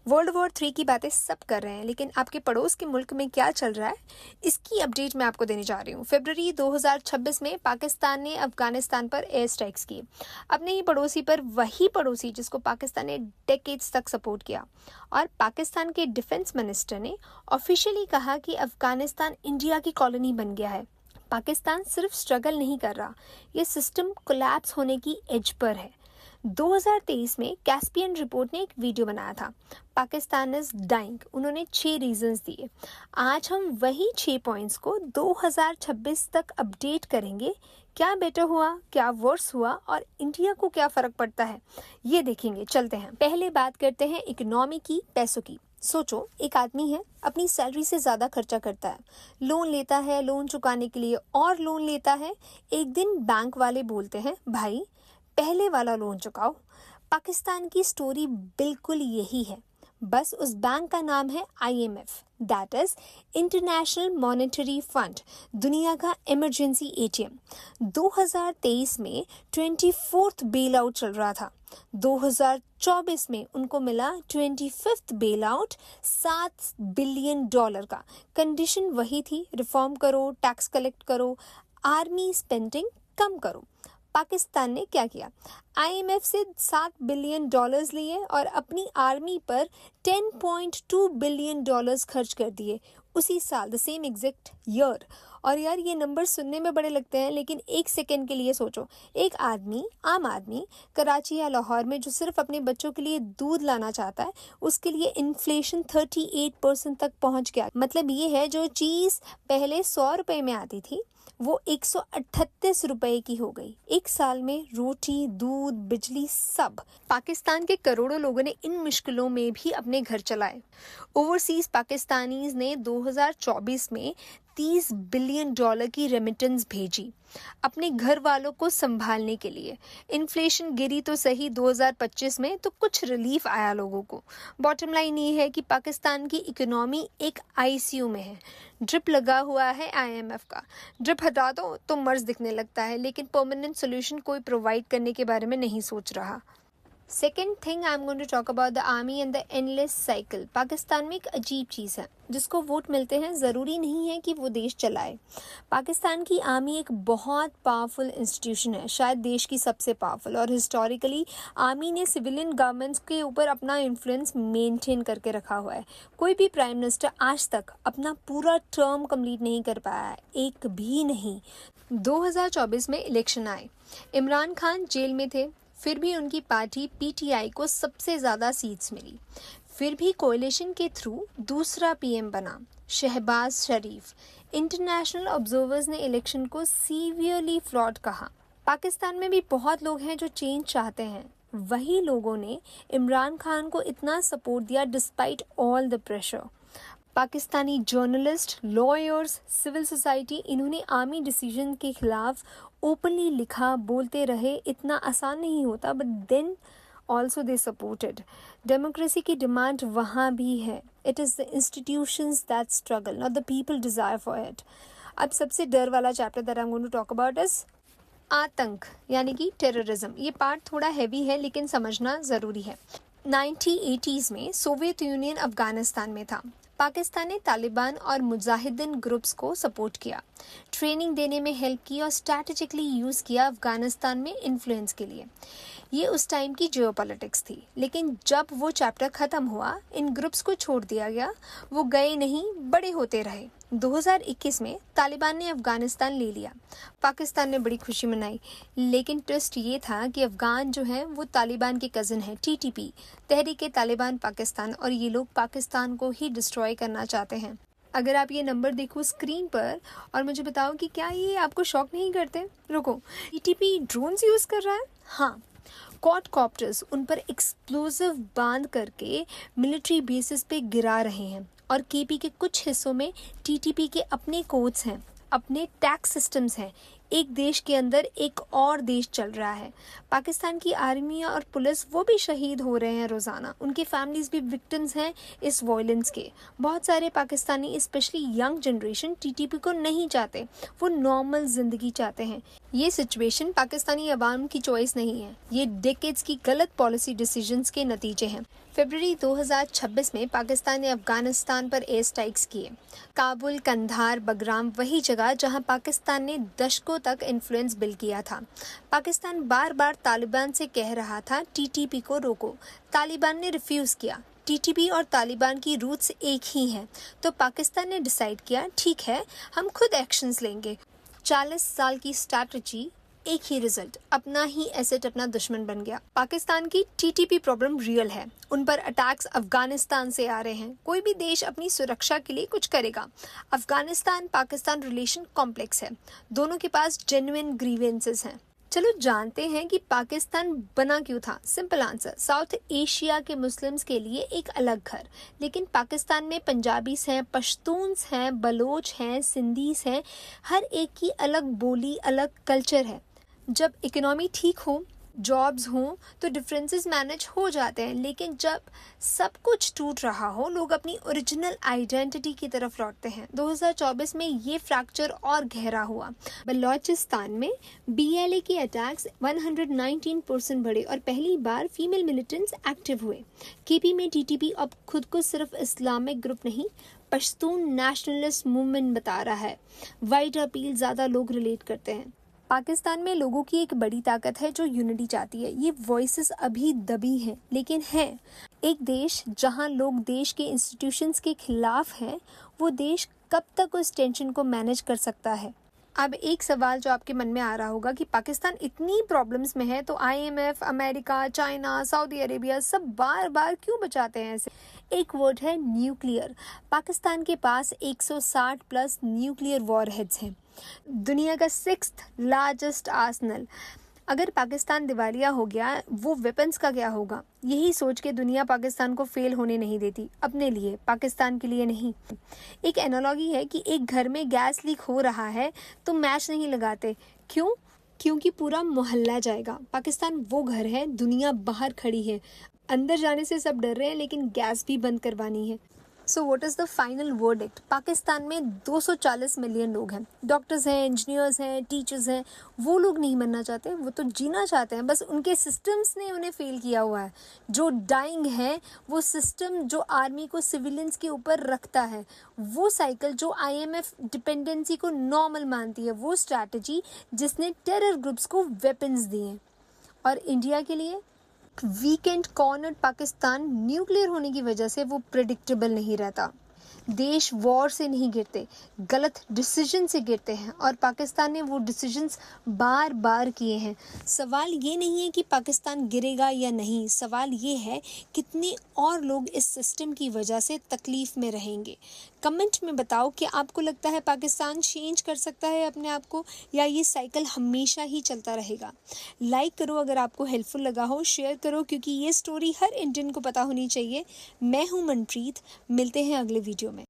World war 3 की बातें सब कर रहे हैं, लेकिन आपके पड़ोस के मुल्क में क्या चल रहा है इसकी अपडेट मैं आपको देने जा रही हूँ। फरवरी 2026 में पाकिस्तान ने अफगानिस्तान पर एयर स्ट्राइक्स किए, अपने ही पड़ोसी पर, वही पड़ोसी जिसको पाकिस्तान ने डेकेड्स तक सपोर्ट किया। और पाकिस्तान के डिफेंस मिनिस्टर ने ऑफिशियली कहा कि अफगानिस्तान इंडिया की कॉलोनी बन गया है। पाकिस्तान सिर्फ स्ट्रगल नहीं कर रहा, ये सिस्टम कोलैप्स होने की एज पर है। 2023 में कैस्पियन रिपोर्ट ने एक वीडियो बनाया था, पाकिस्तान इज डाइंग। उन्होंने 6 रीजंस दिए। आज हम वही 6 पॉइंट्स को 2026 तक अपडेट करेंगे। क्या बेटर हुआ, क्या वर्स हुआ और इंडिया को क्या फर्क पड़ता है, ये देखेंगे। चलते हैं, पहले बात करते हैं इकोनॉमी की, पैसों की। सोचो, एक आदमी है, अपनी सैलरी से ज़्यादा खर्चा करता है, लोन लेता है, लोन चुकाने के लिए और लोन लेता है। एक दिन बैंक वाले बोलते हैं, भाई पहले वाला लोन चुकाओ। पाकिस्तान की स्टोरी बिल्कुल यही है, बस उस बैंक का नाम है IMF, that is international monetary fund, दुनिया का इमरजेंसी ATM। 2023 में 24th बेल आउट चल रहा था। 2024 में उनको मिला 25th बेल आउट, $7 बिलियन का। कंडीशन वही थी, रिफॉर्म करो, टैक्स कलेक्ट करो, आर्मी स्पेंडिंग कम करो। पाकिस्तान ने क्या किया, IMF से $7 बिलियन लिए और अपनी आर्मी पर $10.2 बिलियन खर्च कर दिए उसी साल, द सेम एग्जैक्ट ईयर। और यार, ये नंबर सुनने में बड़े लगते हैं, लेकिन एक सेकेंड के लिए सोचो, एक आदमी, आम आदमी कराची या लाहौर में जो सिर्फ अपने बच्चों के लिए दूध लाना चाहता है, उसके लिए इन्फ्लेशन 38% तक पहुंच गया। मतलब ये है, जो चीज़ पहले 100 रुपए में आती थी वो 138 रुपए की हो गई। एक साल में रोटी, दूध, बिजली सब। पाकिस्तान के करोड़ों लोगों ने इन मुश्किलों में भी अपने घर चलाए। ओवरसीज पाकिस्तानीज ने 2024 में $30 बिलियन की रेमिटेंस भेजी अपने घर वालों को संभालने के लिए। इन्फ्लेशन गिरी तो सही 2025 में, तो कुछ रिलीफ आया लोगों को। बॉटम लाइन ये है कि पाकिस्तान की इकोनॉमी एक ICU में है। ड्रिप लगा हुआ है IMF का, ड्रिप हटा दो तो मर्ज दिखने लगता है, लेकिन परमानेंट सोल्यूशन कोई प्रोवाइड करने के बारे में नहीं सोच रहा। Second thing I am going to talk about the army and the endless cycle. Pakistan में एक अजीब चीज़ है, जिसको वोट मिलते हैं, ज़रूरी नहीं है कि वो देश चलाए। पाकिस्तान की आर्मी एक बहुत पावरफुल इंस्टीट्यूशन है, शायद देश की सबसे पावरफुल। और हिस्टोरिकली आर्मी ने सिविलियन गवर्नमेंट्स के ऊपर अपना इन्फ्लुएंस मेंटेन करके रखा हुआ है। कोई भी प्राइम मिनिस्टर आज तक अपना पूरा टर्म कंप्लीट नहीं कर पाया है, एक भी नहीं। 2024 में इलेक्शन आए, इमरान खान जेल में थे, फिर भी उनकी पार्टी PTI को सबसे ज़्यादा सीट्स मिली। फिर भी कोalition के थ्रू दूसरा PM बना, शहबाज शरीफ। इंटरनेशनल ऑब्जर्वर्स ने इलेक्शन को सीवियरली फ्लॉड कहा। पाकिस्तान में भी बहुत लोग हैं जो चेंज चाहते हैं, वही लोगों ने इमरान खान को इतना सपोर्ट दिया despite all the pressure. Pakistani journalist, lawyers, civil society, इन्होंने आर्मी डिसीजन के खिलाफ ओपनली लिखा, बोलते रहे। इतना आसान नहीं होता, but then also they supported. Democracy की डिमांड वहाँ भी है। It is the institutions that struggle, not the people desire for it. अब सबसे डर वाला chapter that I am going to talk about is आतंक, यानी कि टेररिज्म। ये पार्ट थोड़ा हैवी है, लेकिन समझना ज़रूरी है। 1980s में सोवियत यूनियन अफगानिस्तान में था। पाकिस्तान ने तालिबान और मुजाहिदीन ग्रुप्स को सपोर्ट किया, ट्रेनिंग देने में हेल्प की और स्ट्रैटेजिकली यूज़ किया अफगानिस्तान में इन्फ्लुएंस के लिए। ये उस टाइम की जियोपॉलिटिक्स थी। लेकिन जब वो चैप्टर ख़त्म हुआ, इन ग्रुप्स को छोड़ दिया गया। वो गए नहीं, बड़े होते रहे। 2021 में तालिबान ने अफगानिस्तान ले लिया। पाकिस्तान ने बड़ी खुशी मनाई, लेकिन ट्विस्ट ये था कि अफगान जो है वो तालिबान के कज़न है, TTP, तहरीक तालिबान पाकिस्तान, और ये लोग पाकिस्तान को ही डिस्ट्रॉय करना चाहते हैं। अगर आप ये नंबर देखो स्क्रीन पर और मुझे बताओ कि क्या ये आपको शॉक नहीं करते? रुको, TTP ड्रोन्स यूज़ कर रहा है? हाँ, क्वाडकॉप्टर्स उन पर एक्सप्लोजिव बांध करके मिलिट्री बेसिस पे गिरा रहे हैं। और KP के कुछ हिस्सों में TTP के अपने कोड्स हैं, अपने टैक्स सिस्टम्स हैं। एक देश के अंदर एक और देश चल रहा है। पाकिस्तान की आर्मी और पुलिस वो भी शहीद हो रहे हैं रोज़ाना, उनकी फैमिलीज़ भी विक्टिम्स हैं इस वायलेंस के। बहुत सारे Pakistani specially young generation TTP को नहीं चाहते, वो नॉर्मल ज़िंदगी चाहते हैं। ये सिचुएशन पाकिस्तानी अवाम की चॉइस नहीं है, ये डेकेड्स की गलत पॉलिसी डिसीजंस के नतीजे हैं। फरवरी 2026 में पाकिस्तान ने अफगानिस्तान पर एयर स्ट्राइक्स किए। काबुल, कंधार, बगराम वही जगह जहां पाकिस्तान ने दशकों तक इन्फ्लुएंस बिल्ड किया था। पाकिस्तान बार बार तालिबान से कह रहा था टीटीपी को रोको, तालिबान ने रिफ्यूज़ किया। टीटीपी और तालिबान की रूट्स एक ही हैं, तो पाकिस्तान ने डिसाइड किया ठीक है हम खुद एक्शंस लेंगे। 40 साल की स्ट्रैटेजी, एक ही रिजल्ट, अपना ही एसेट अपना दुश्मन बन गया। पाकिस्तान की टीटीपी प्रॉब्लम रियल है, उन पर अटैक्स अफगानिस्तान से आ रहे हैं। कोई भी देश अपनी सुरक्षा के लिए कुछ करेगा। अफगानिस्तान पाकिस्तान रिलेशन कॉम्प्लेक्स है, दोनों के पास जेन्युइन ग्रीवेंसेस हैं। चलो जानते हैं कि पाकिस्तान बना क्यों था। सिंपल आंसर, साउथ एशिया के मुस्लिम्स के लिए एक अलग घर। लेकिन पाकिस्तान में पंजाबीज हैं, पश्तून्स हैं, बलोच हैं, सिंधीस हैं, हर एक की अलग बोली, अलग कल्चर है। जब इकोनॉमी ठीक हो, जॉब्स हों, तो डिफरेंसेस मैनेज हो जाते हैं। लेकिन जब सब कुछ टूट रहा हो, लोग अपनी ओरिजिनल आइडेंटिटी की तरफ लौटते हैं। 2024 में ये फ्रैक्चर और गहरा हुआ। बलोचिस्तान में बीएलए के अटैक्स 119% बढ़े और पहली बार फीमेल मिलिटेंट्स एक्टिव हुए। केपी में टीटीपी अब खुद को सिर्फ इस्लामिक ग्रुप नहीं, पश्तून नेशनलिस्ट मूवमेंट बता रहा है। वाइड अपील ज़्यादा लोग रिलेट करते हैं। पाकिस्तान में लोगों की एक बड़ी ताकत है जो यूनिटी चाहती है। ये वॉइसेस अभी दबी हैं, लेकिन है। एक देश जहां लोग देश के इंस्टीट्यूशंस के खिलाफ हैं, वो देश कब तक उस टेंशन को मैनेज कर सकता है। अब एक सवाल जो आपके मन में आ रहा होगा कि पाकिस्तान इतनी प्रॉब्लम्स में है तो IMF, America, China, Saudi Arabia सब बार बार क्यों बचाते हैं ऐसे। एक वर्ड है न्यूक्लियर। पाकिस्तान के पास 160 प्लस न्यूक्लियर वॉरहेड्स हैं, दुनिया का 6th लार्जेस्ट आर्सनल। अगर पाकिस्तान दिवालिया हो गया, वो वेपन्स का क्या होगा। यही सोच के दुनिया पाकिस्तान को फेल होने नहीं देती, अपने लिए, पाकिस्तान के लिए नहीं। एक एनालॉजी है कि एक घर में गैस लीक हो रहा है तो मैच नहीं लगाते, क्यों? क्योंकि पूरा मोहल्ला जाएगा। पाकिस्तान वो घर है, दुनिया बाहर खड़ी है, अंदर जाने से सब डर रहे हैं लेकिन गैस भी बंद करवानी है। So what is the final verdict? Pakistan में 240 मिलियन लोग हैं, डॉक्टर्स हैं, इंजीनियर्स हैं, टीचर्स हैं। वो लोग नहीं मरना चाहते, वो तो जीना चाहते हैं, बस उनके सिस्टम्स ने उन्हें फेल किया हुआ है। जो डाइंग है वो सिस्टम जो आर्मी को सिविलियंस के ऊपर रखता है, वो साइकिल जो आईएमएफ डिपेंडेंसी को नॉर्मल मानती है, वो स्ट्रैटेजी जिसने टेरर ग्रुप्स को वेपन्स दिए। और इंडिया के लिए वीकेंड कॉर्नर्ड पाकिस्तान न्यूक्लियर होने की वजह से वो प्रेडिक्टेबल नहीं रहता। देश वॉर से नहीं गिरते, गलत डिसीजन से गिरते हैं, और पाकिस्तान ने वो डिसीजंस बार बार किए हैं। सवाल ये नहीं है कि पाकिस्तान गिरेगा या नहीं, सवाल ये है कितने और लोग इस सिस्टम की वजह से तकलीफ़ में रहेंगे। कमेंट में बताओ कि आपको लगता है पाकिस्तान चेंज कर सकता है अपने आप को, या ये साइकिल हमेशा ही चलता रहेगा। लाइक करो अगर आपको हेल्पफुल लगा हो, शेयर करो क्योंकि ये स्टोरी हर इंडियन को पता होनी चाहिए। मैं हूँ मनप्रीत, मिलते हैं अगले वीडियो में।